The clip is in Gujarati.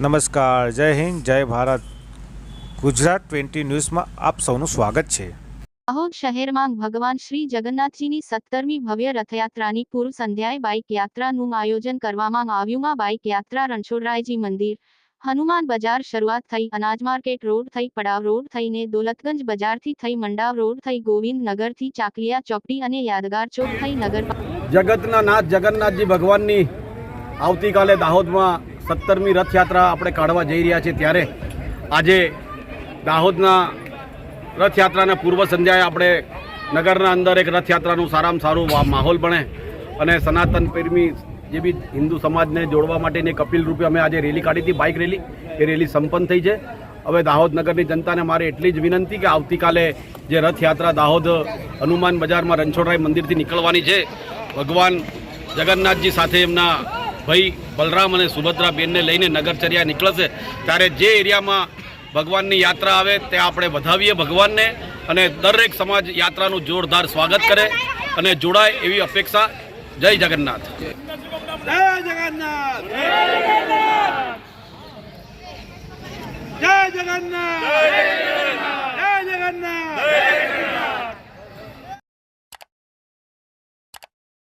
નમસ્કાર, જય હિન્દ, જય ભારત. ગુજરાત 20 ન્યૂઝમાં આપ સૌનું સ્વાગત છે. દાહોદ શહેરમાં ભગવાન શ્રી જગન્નાથજીની 17મી ભવ્ય રથયાત્રાની પૂર્વ સંધ્યાએ બાઇક યાત્રાનું આયોજન કરવામાં આવ્યું. બાઇક યાત્રા રણછોડરાયજી મંદિર, હનુમાન બજાર શરૂઆત થઈ, અનાજ માર્કેટ રોડ થઈ, પડાવ રોડ થઈને દોલતગંજ બજારથી થઈ, મંડાવ રોડ થઈ, ગોવિંદનગરથી ચાકલિયા ચોકડી અને યાદગાર ચોક થઈ નગર. જગતના નાથ જગન્નાથજી ભગવાનની આવતીકાલે દાહોદમાં 17મી રથયાત્રા આપણે કાઢવા જઈ રહ્યા છીએ. ત્યારે આજે દાહોદના રથયાત્રાના પૂર્વ સંધ્યાએ આપણે નગરના અંદર એક રથયાત્રાનું સારામાં સારું માહોલ બને અને સનાતન પ્રેમી જે બી હિન્દુ સમાજને જોડવા માટેની એક અપીલ રૂપે અમે આજે રેલી કાઢી હતી, બાઇક રેલી. એ રેલી સંપન્ન થઈ છે. હવે દાહોદ નગરની જનતાને મારે એટલી જ વિનંતી કે આવતીકાલે જે રથયાત્રા દાહોદ હનુમાન બજારમાં રણછોડરાય મંદિરથી નીકળવાની છે, ભગવાન જગન્નાથજી સાથે એમના ભાઈ બલરામ અને સુભદ્રા બેનને લઈને નગરચર્યા નીકળશે. ત્યારે જે એરિયામાં ભગવાનની યાત્રા આવે તે આપણે વધાવીએ ભગવાનને, અને દરેક સમાજ યાત્રાનું જોરદાર સ્વાગત કરે અને જોડાય એવી અપેક્ષા. જય જગન્નાથ. જય જગન્નાથ. જય જગન્નાથ.